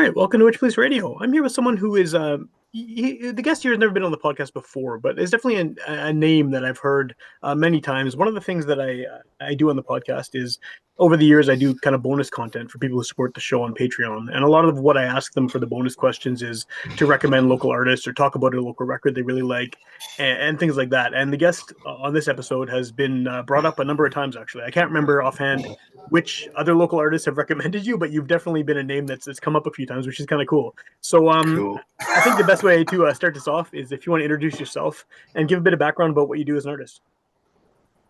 right, welcome to Witchpolice Radio. I'm here with someone who is the guest here has never been on the podcast before, but it's definitely a name that I've heard many times. One of the things that I do on the podcast is over the years I do kind of bonus content for people who support the show on Patreon, and a lot of what I ask them for the bonus questions is to recommend local artists or talk about a local record they really like and things like that. And the guest on this episode has been brought up a number of times. Actually, I can't remember offhand which other local artists have recommended you, but you've definitely been a name that's come up a few times, which is kind of cool. So Cool. I think the best way to start this off is if you want to introduce yourself and give a bit of background about what you do as an artist.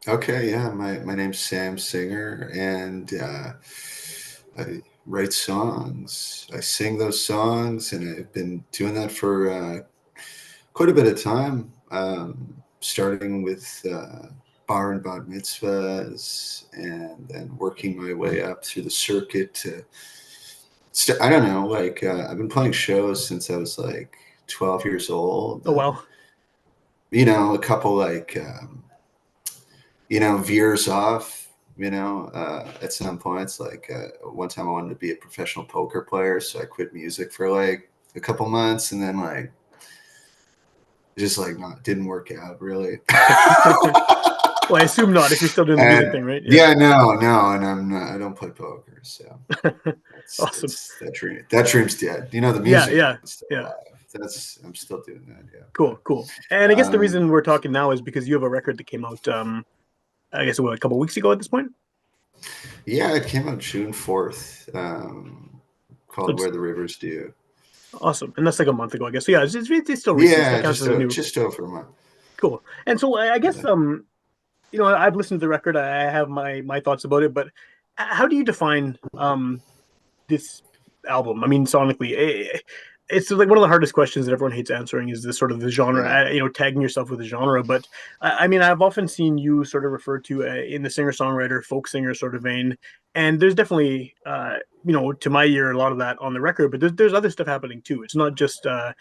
Okay, yeah, my name's Sam Singer, and I write songs. I sing those songs, and I've been doing that for quite a bit of time, starting with bar and bat mitzvahs, and then working my way up through the circuit to, I don't know, like I've been playing shows since I was like 12 years old, Oh, and, wow. a couple like... veers off, at some points. Like one time I wanted to be a professional poker player, so I quit music for like a couple months, and then like just like didn't work out really. Well, I assume not if you're still doing the music And thing, right? yeah, no, and I don't play poker, so Awesome. that dream's dead. The Yeah, music yeah, is still yeah. alive. I'm still doing that, yeah. Cool, But cool. And I guess the um, reason we're talking now is because you have a record that came out, I guess, a couple weeks ago at this point. yeah, it came out June 4th, So called it's Where the Rivers Do. awesome. And that's like a month ago, I guess. So yeah, it's still recent. So that Yeah, counts as a new. just over a month. Cool. And so I guess, Yeah. I've listened to the record. I have my thoughts about it, but how do you define this album? I mean, sonically, it's like one of the hardest questions that everyone hates answering is this sort of the genre, Yeah. tagging yourself with a genre. But I mean, I've often seen you sort of referred to in the singer-songwriter, folk singer sort of vein, and there's definitely, to my ear, a lot of that on the record. But there's other stuff happening too. It's not just a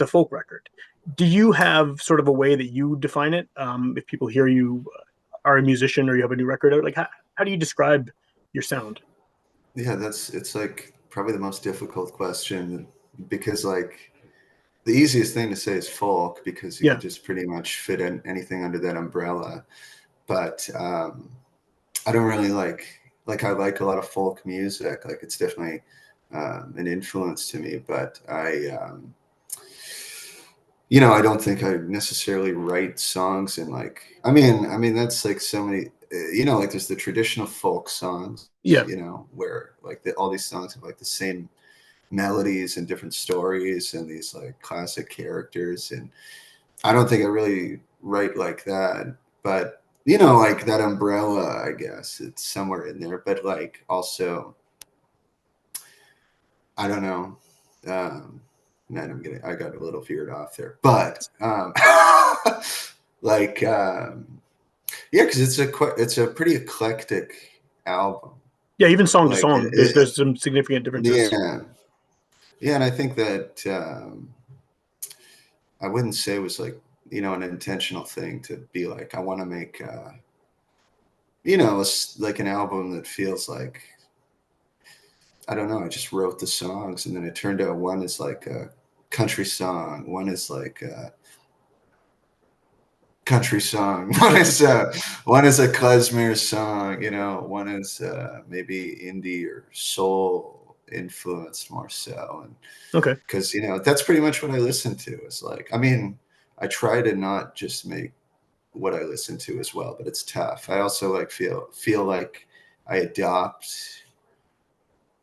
folk record. Do you have sort of a way that you define it? If people hear you are a musician or you have a new record out, like how do you describe your sound? Yeah, it's like probably the most difficult question, because like the easiest thing to say is folk, because you Yeah. can just pretty much fit in anything under that umbrella. But I don't really I like a lot of folk music. Like it's definitely an influence to me, but I don't think I necessarily write songs in like, I mean, that's like so many, like there's the traditional folk songs, Yeah. where like all these songs have like the same melodies and different stories and these like classic characters. And I don't think I really write like that, but like that umbrella, I guess it's somewhere in there, but like also, I don't know. Man, I got a little veered off there, but like, yeah, because it's a pretty eclectic album. Yeah, even song to Like, song, there's some significant differences. yeah, yeah, and I think that I wouldn't say it was like an intentional thing to be like I want to make like an album that feels like, I don't know. I just wrote the songs, and then it turned out one is like a country song, one is like a country song, one is a klezmer song, one is maybe indie or soul influenced more so, and Okay. because that's pretty much what I listen to. Is like, I mean, I try to not just make what I listen to as well, but it's tough. I also like feel like I adopt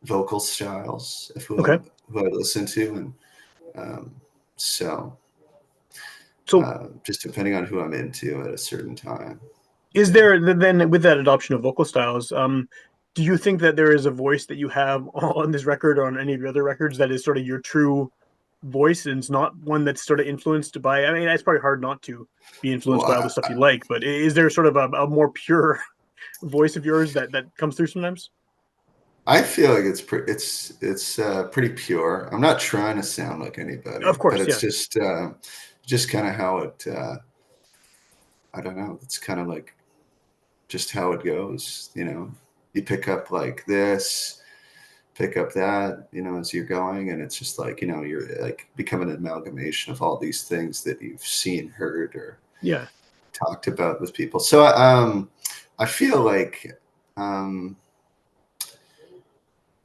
vocal styles of Okay. who I listen to, and so So just depending on who I'm into at a certain time. is Yeah. there then with that adoption of vocal styles, do you think that there is a voice that you have on this record or on any of your other records that is sort of your true voice and it's not one that's sort of influenced by, I mean, it's probably hard not to be influenced Well, by all the stuff you like, but is there sort of a more pure voice of yours that comes through sometimes? I feel like it's pretty pure. I'm not trying to sound like Of anybody, but course, it's yeah. just kind of how it. I don't know. It's kind of like just how it goes. You pick up like this, pick up that, as you're going, and it's just like, you're like become an amalgamation of all these things that you've seen, heard, or Yeah. talked about with people. So I feel like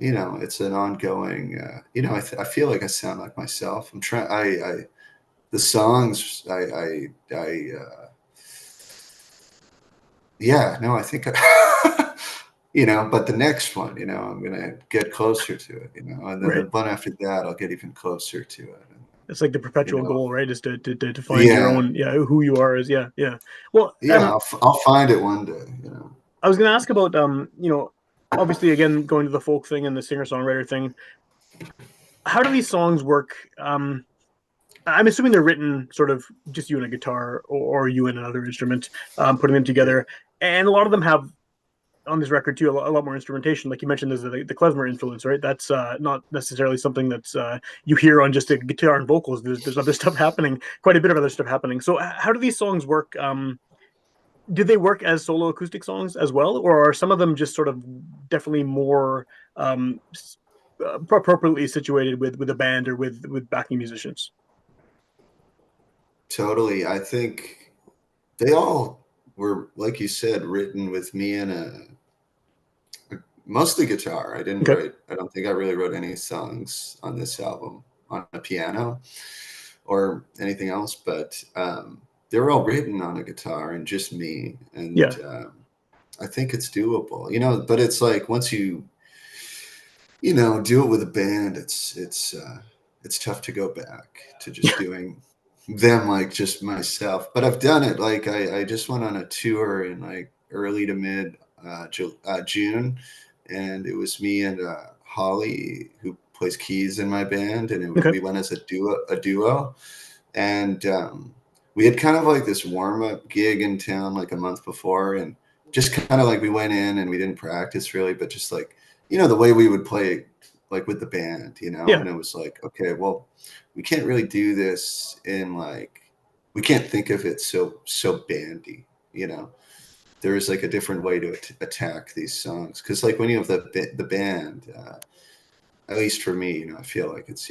it's an ongoing. I feel like I sound like myself. I'm trying. The songs. Yeah. No, I think. But the next one, I'm gonna get closer to it. And then the Right. one after that, I'll get even closer to it. And, It's like the perpetual goal, right? Is to find your yeah, own, yeah, who you are is, yeah, yeah. Well, yeah. I'll find it one day. I was going to ask about, obviously, again, going to the folk thing and the singer-songwriter thing. How do these songs work? I'm assuming they're written sort of just you and a guitar, or you and another instrument, putting them Yeah. together. And a lot of them have on this record too a lot more instrumentation. Like you mentioned, there's the klezmer influence, right? That's not necessarily something that's you hear on just a guitar and vocals. There's other stuff happening, quite a bit of other stuff happening. So how do these songs work? Do they work as solo acoustic songs as well, or are some of them just sort of definitely more um, appropriately situated with a band or with backing musicians? Totally. I think they all were, like you said, written with me and mostly guitar. Okay. I don't think I really wrote any songs on this album on a piano or anything else, but they were all written on a guitar and just me. And Yeah. I think it's doable, but it's like once do it with a band, it's tough to go back to just doing them like just myself. But I've done it. Like I just went on a tour in like early to mid June, and it was me and Holly, who plays keys in my band, and Okay. we went as a duo, and we had kind of like this warm up gig in town like a month before, and just kind of like we went in and we didn't practice really, but just like the way we would play like with the band, Yeah. and it was like, okay, well, we can't really do this in like, we can't think of it so bandy, there is like a different way to attack these songs, because like when you have the band, at least for me, I feel like it's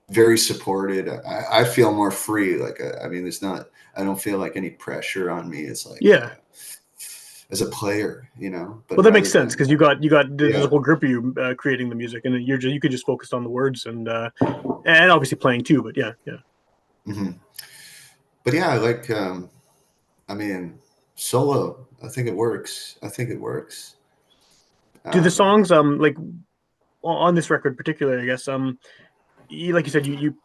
very supported. I feel more free. Like I mean, I don't feel like any pressure on me as like Yeah. as a player, but Well, that makes rather sense than because you got there's yeah. a whole group of you creating the music, and you could just focus on the words and obviously playing too. But yeah, yeah. Hmm. But yeah, I like I mean, solo. I think it works. I think it works. Do the Um, songs like on this record particularly? I guess like you said, you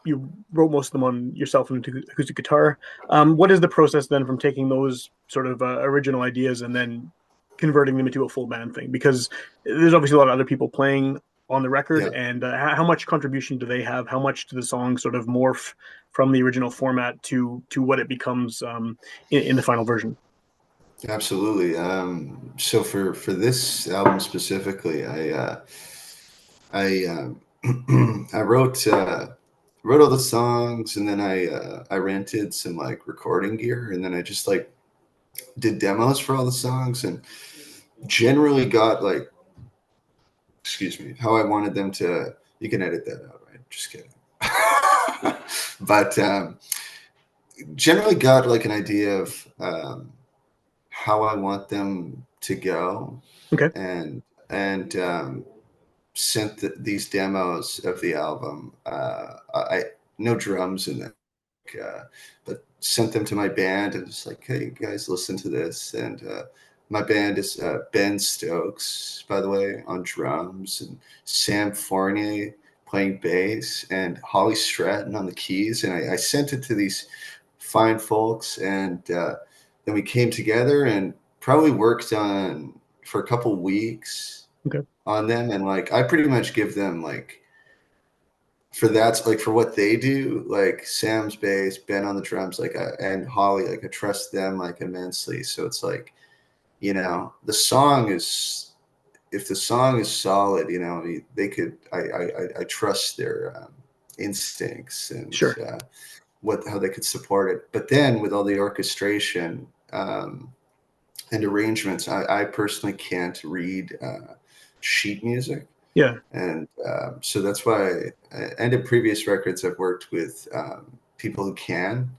wrote most of them on yourself and acoustic guitar. What is the process then from taking those sort of original ideas and then converting them into a full band thing? Because there's obviously a lot of other people playing on the record, yeah, and how much contribution do they have? How much do the songs sort of morph from the original format to what it becomes in the final version? absolutely. So for this album specifically, I I wrote all the songs, and then I rented some like recording gear, and then I just like did demos for all the songs, and generally got like, excuse me, how I wanted them to. You can edit that out, right? Just kidding. But generally got like an idea of how I want them to go, Okay. and and sent these demos of the album. I no drums in them, but sent them to my band and just like, hey guys, listen to this. And my band is Ben Stokes, by the way, on drums, and Sam Fournier playing bass, and Holly Stratton on the keys. And I sent it to these fine folks, and then we came together and probably worked on for a couple weeks Okay. on them. And like I pretty much give them like, for that's like for what they do, like Sam's bass, Ben on the drums, like and Holly, like I trust them like immensely. So it's like, the song is, if the song is solid, they could, I trust their instincts, and Sure. what how they could support it. But then with all the orchestration and arrangements, I personally can't read sheet music. Yeah. And so that's why, and in previous records, I've worked with people who can.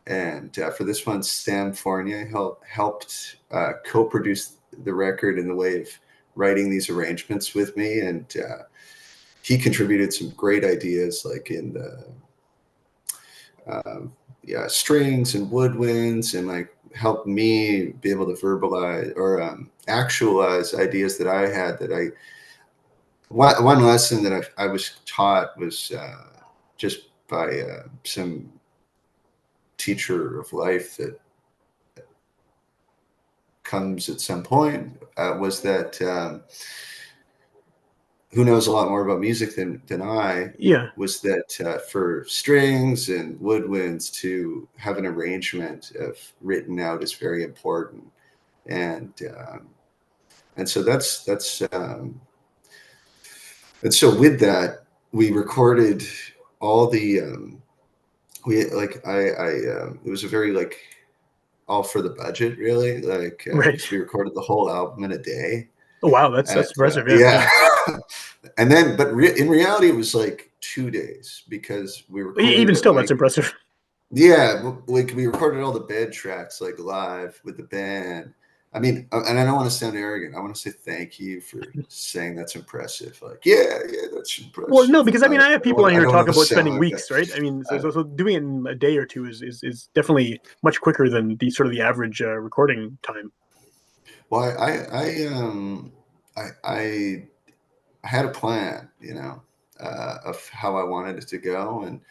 And for this one, Sam Fournier helped co-produce the record in the way of writing these arrangements with me. And he contributed some great ideas, like in the yeah, strings and woodwinds, and like helped me be able to verbalize or actualize ideas that I had. One lesson that I was taught was just by some teacher of life that comes at some point, was that who knows a lot more about music than I, Yeah. was that for strings and woodwinds to have an arrangement of written out is very important. And and so and so with that, we recorded all the we like I it was a very like all for the budget, really, like Right. because we recorded the whole album in a day. Oh wow, At that's impressive. Yeah. yeah, Yeah. and then but in reality, it was like 2 days because we recorded Even at still, that's like impressive. yeah, like we recorded all the bed tracks like live with the band. I mean, and I don't want to sound arrogant. I want to say thank you for saying that's impressive. Like, yeah, yeah, that's Well, no, impressive. because I mean, I have people on I here don't talk want to about sound spending like that. weeks, right? I mean, so, Uh, so doing it in a day or two is definitely much quicker than the sort of the average recording time. well, I had a plan, of how I wanted it to go, and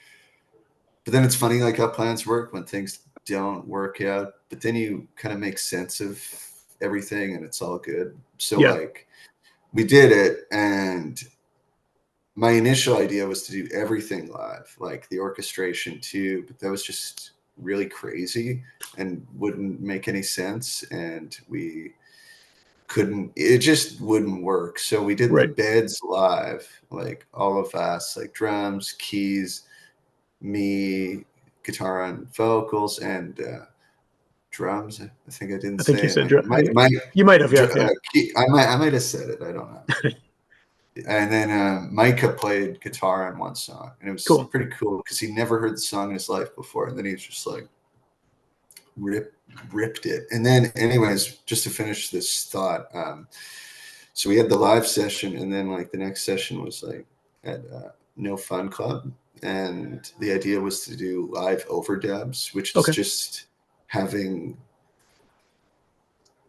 but then it's funny, like how plans work when things don't work out, but then you kind of make sense of everything, and it's all good. So Yeah. like we did it, and my initial idea was to do everything live, like the orchestration too, but that was just really crazy and wouldn't make any sense, and we couldn't it just wouldn't work. So we did the Right. beds live, like all of us, like drums, keys, me, guitar and vocals, and drums. I think I didn't I think you say, and said you might have. Yeah. Yeah. I might have said it. I don't know. And then Micah played guitar on one song, and it was Cool. pretty cool because he never heard the song in his life before, and then he was just like rip, ripped it. And then, anyways, just to finish this thought, so we had the live session, and then like the next session was like at No Fun Club, and the idea was to do live overdubs, which is Okay. just having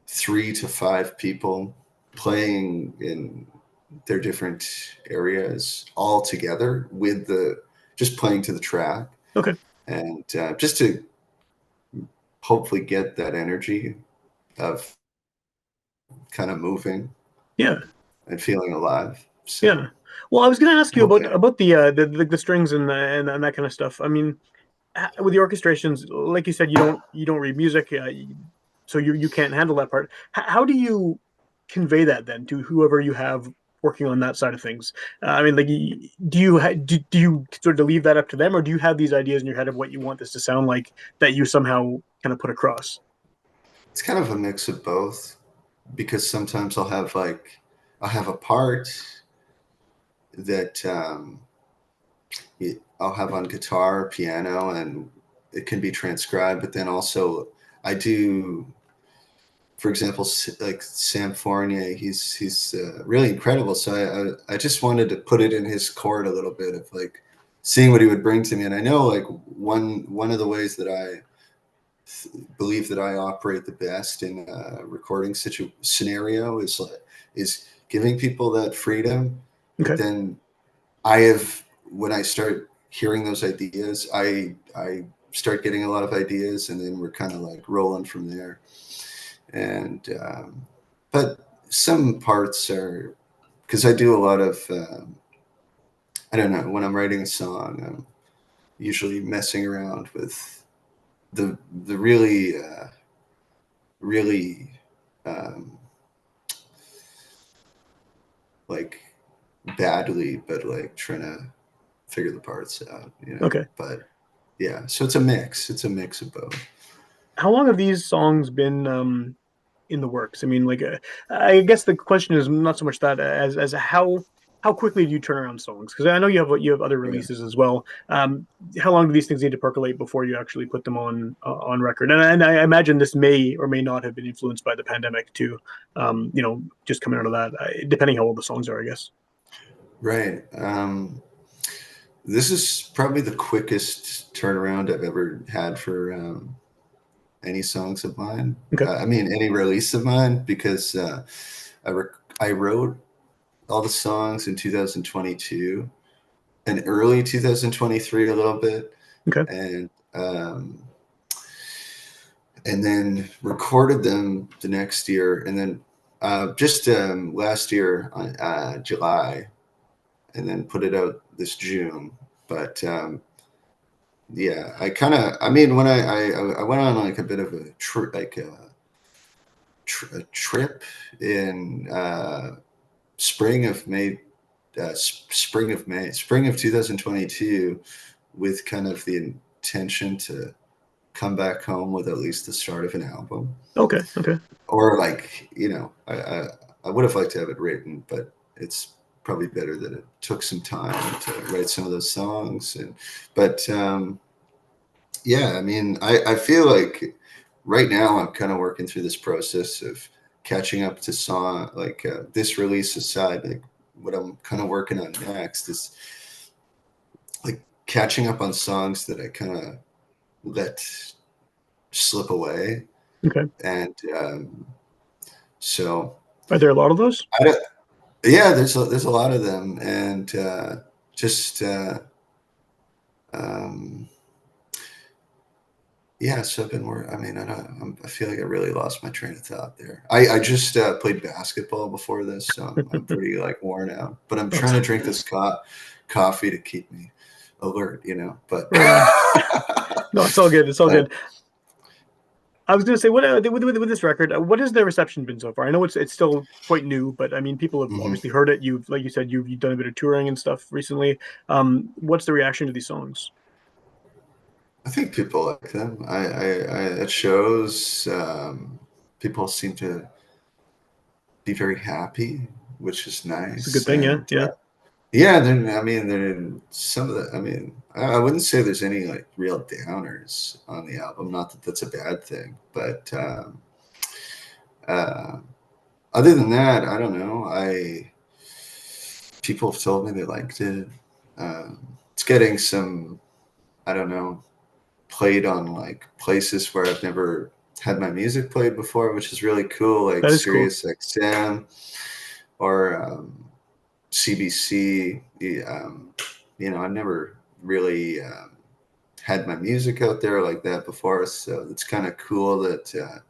3 to 5 people playing in their different areas all together with the just playing to the track, Okay. and just to hopefully get that energy of kind of moving Yeah. and feeling alive. So Yeah. Well, I was going to ask I you hope about that the strings and that kind of stuff. I mean, with the orchestrations, like you said, you don't read music, so you can't handle that part. How do you convey that then to whoever you have working on that side of things? I mean, like, do you sort of leave that up to them, or do you have these ideas in your head of what you want this to sound like that you somehow kind of put across? it's kind of a mix of both, because sometimes I'll have a part that I'll have on guitar, piano, and it can be transcribed. But then also I do, for example, like Sam Fournier, he's really incredible. So I just wanted to put it in his court a little bit of like seeing what he would bring to me. And I know like one of the ways that I believe that I operate the best in a recording scenario is giving people that freedom. But Okay. then I have when I start hearing those ideas, I start getting a lot of ideas, and then we're kind of like rolling from there. And but some parts are because I do a lot of I don't know, when I'm writing a song, I'm usually messing around with the really um, like badly, but like trying to figure the parts out, Okay. But yeah, so it's a mix. It's a mix of both. How long have these songs been in the works? I mean, like, I guess the question is not so much that as how how quickly do you turn around songs? Because I know you have other Yeah. releases as well. How long do these things need to percolate before you actually put them on record? And I imagine this may or may not have been influenced by the pandemic too. Just coming out of that, depending how old the songs are, I guess. Right. This is probably the quickest turnaround I've ever had for any songs of mine. Okay. I mean, any release of mine, because I wrote all the songs in 2022 and early 2023 a little bit, Okay. and and then recorded them the next year, and then just last year, July, and then put it out this June. But yeah, I mean, when I went on like a bit of a trip, like a trip in spring of May, spring of 2022, with kind of the intention to come back home with at least the start of an album. Okay. Okay. Or like, I would have liked to have it written, but it's probably better that it took some time to write some of those songs. But yeah, I mean, I feel like right now I'm kind of working through this process of catching up to song, like this release aside, like what I'm kind of working on next is like catching up on songs that I kind of let slip away. Okay. And so Are there a lot of those? I don't, yeah, there's a lot of them, and just um, yeah. So I've been more. I mean, I feel like I really lost my train of thought there. I just played basketball before this, so I'm pretty like worn out. But I'm trying to drink this coffee to keep me alert, But Right on. No, it's all good. It's all but good. I was going to say, what with this record, what has the reception been so far? I know it's still quite new, but I mean, people have mhm. obviously heard it. You've, like you said, you've done a bit of touring and stuff recently. What's the reaction to these songs? I think people like them. At shows, people seem to be very happy, which is It's a good nice. thing, yeah, And yeah, yeah, then I mean, then some of the. I mean, I wouldn't say there's any like real downers on the album. Not that that's a bad thing, but uh, other than that, I don't know. I People have told me they liked it. It's getting some, I don't know, played on like places where I've never had my music played before, which is really cool, like that is cool. Sirius XM or CBC. I've never really had my music out there like that before, so it's kind of cool that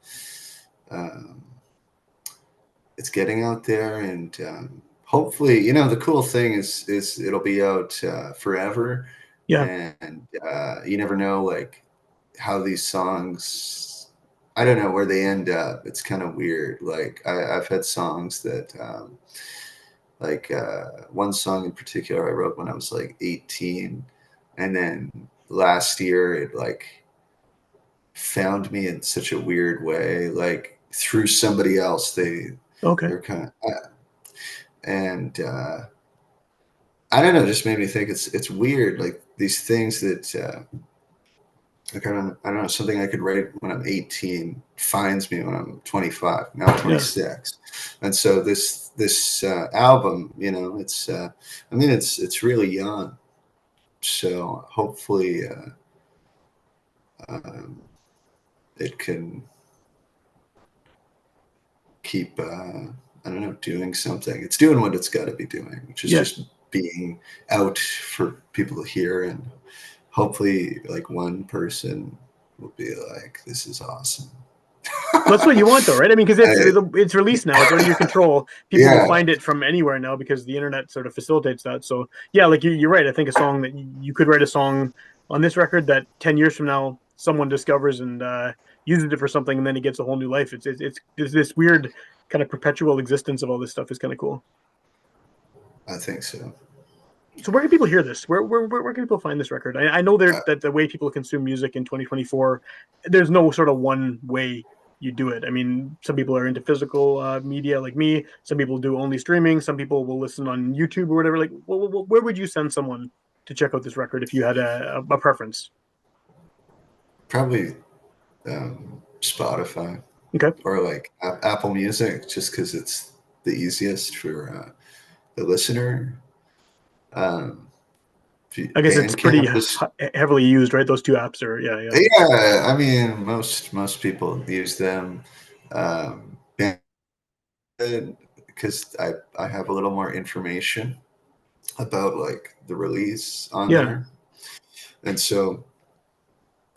it's getting out there, and hopefully, the cool thing is it'll be out forever, Yeah, and you never know like how these songs. I don't know where they end up. It's kind of weird. Like I've had songs that like one song in particular I wrote when I was like 18, and then last year it like found me in such a weird way, like through somebody else. okay, They're kind of and I don't know, just made me think it's weird, like these things that like I don't know, something I could write when I'm 18 finds me when I'm 25. Now I'm yeah. 26, and so this album, it's I mean it's really young, so hopefully um, it can keep I don't know, doing something. It's doing what it's got to be doing, which is Yeah, just being out for people to hear, and hopefully like one person will be like, this is awesome. that's what you want, though, right? I mean, because it's I, it's released now; it's out of your control. People will yeah, find it from anywhere now because the internet sort of facilitates that. So, yeah, like you're right. I think a song that you could write a song on this record that 10 years from now someone discovers and uses it for something, and then it gets a whole new life. It's this weird kind of perpetual existence of all this stuff is kind of cool. I think so. So where can people hear this? Where can people find this record? I know Uh, that the way people consume music in 2024, there's no sort of one way. you do it. I mean, some people are into physical media like me. Some people do only streaming. Some people will listen on YouTube or whatever. Like, where would you send someone to check out this record if you had a preference? Probably Spotify Okay. or like Apple Music, just because it's the easiest for the listener. Um, I guess it's pretty Bandcamp is, heavily used, right? Those two apps are, yeah, yeah, yeah. I mean, most people use them. Um, because I have a little more information about like the release on yeah, there, and so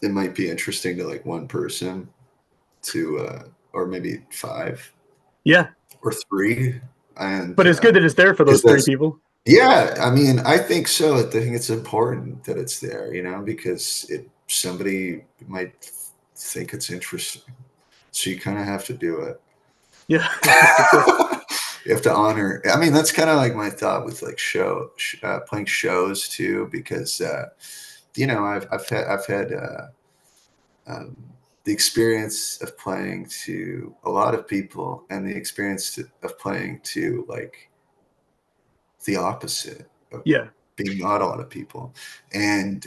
it might be interesting to like one person to or maybe five yeah. or three, and But it's good that it's there for because those three that's people. yeah. I mean, I think so. I think it's important that it's there, because somebody might think it's interesting, so you kind of have to do it. Yeah, for sure. You have to honor. I mean, that's kind of like my thought with like playing shows too, because I've had um, the experience of playing to a lot of people and the experience of playing to like the opposite of Yeah, being not a lot of people, and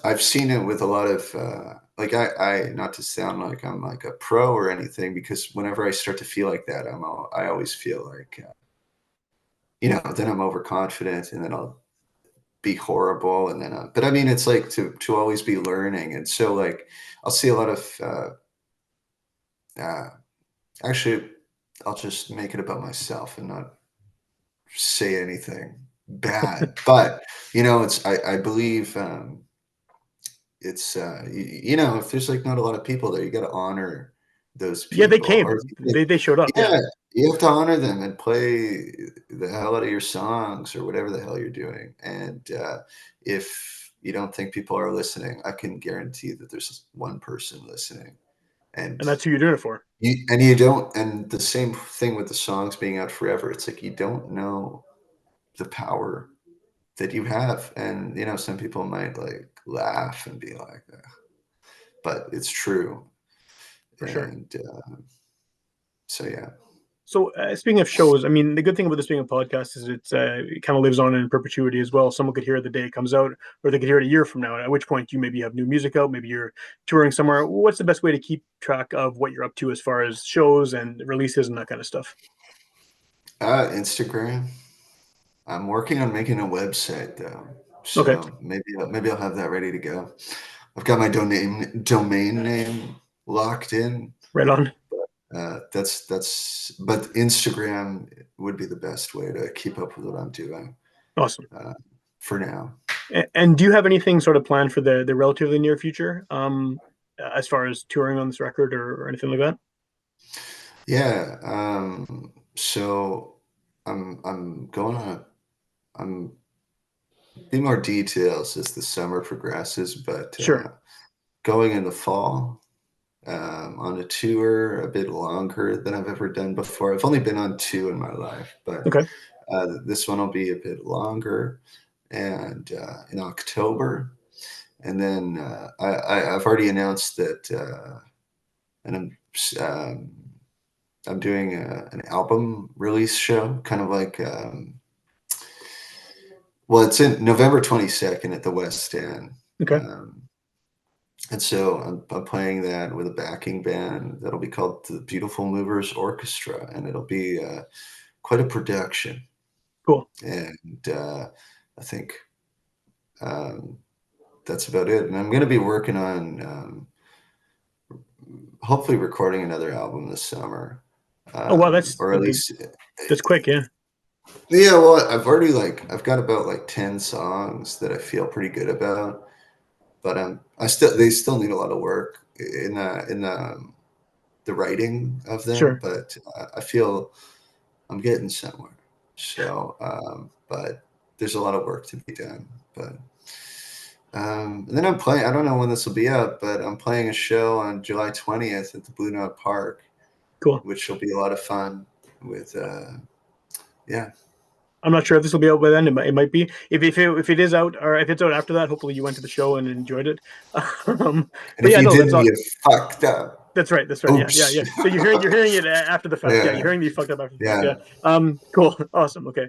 I've seen it with a lot of like I not to sound like I'm like a pro or anything, because whenever I start to feel like that, I always feel like then I'm overconfident, and then I'll be horrible, and then but I mean it's like to always be learning, and so like I'll see a lot of uh, actually I'll just make it about myself and not say anything bad, but it's I believe. It's if there's like not a lot of people there, you got to honor those yeah. They people, or came. They showed up. Yeah, yeah, you have to honor them and play the hell out of your songs or whatever the hell you're doing. And if you don't think people are listening, I can guarantee that there's one person listening, and and that's who you're doing it for. you don't. And the same thing with the songs being out forever. It's like you don't know the power that you have, and some people might like laugh and be like, "Ugh," but it's true. For sure. And so, yeah. So, speaking of shows, I mean, the good thing about this being a podcast is it kind of lives on in perpetuity as well. Someone could hear it the day it comes out, or they could hear it a year from now. At which point, you maybe have new music out, maybe you're touring somewhere. What's the best way to keep track of what you're up to as far as shows and releases and that kind of stuff? Instagram. I'm working on making a website though, Okay, so maybe I'll have that ready to go. I've got my domain name locked in. right on. That's but Instagram would be the best way to keep up with what I'm doing Awesome. uh, for now. And do you have anything sort of planned for the relatively near future, as far as touring on this record or anything like that? Yeah. So I'm going on. I'm be more details as the summer progresses, but Sure. going in the fall on a tour a bit longer than I've ever done before. I've only been on two in my life, but Okay. this one will be a bit longer, and in October. And then I've already announced that, and I'm doing an album release show, kind of like. Well, it's in November 22nd at the West End. Okay. Um, and so I'm playing that with a backing band that'll be called the Beautiful Movers Orchestra, and it'll be quite a production. Cool. And I think um, that's about it. And I'm going to be working on hopefully recording another album this summer, Oh wow, or at least that's quick. Yeah. yeah. Well, I've got about like 10 songs that I feel pretty good about, but they still need a lot of work in the writing of them, Sure. but I feel I'm getting somewhere. So, but there's a lot of work to be done. But and then I'm playing. I don't know when this will be up, but I'm playing a show on July 20th at the Blue Note Park, Cool. which will be a lot of fun. With yeah, I'm not sure if this will be out by then. It might be. If it is out, or if it's out after that, hopefully you went to the show and enjoyed it. And But if yeah, you no, that's didn't, all. you fucked up. That's right. That's right. Yeah, yeah, Oops. yeah. So you're hearing it after the fact. Yeah, you're Yeah. hearing the fucked up after the fact. Yeah. Yeah. Cool. Awesome. Okay.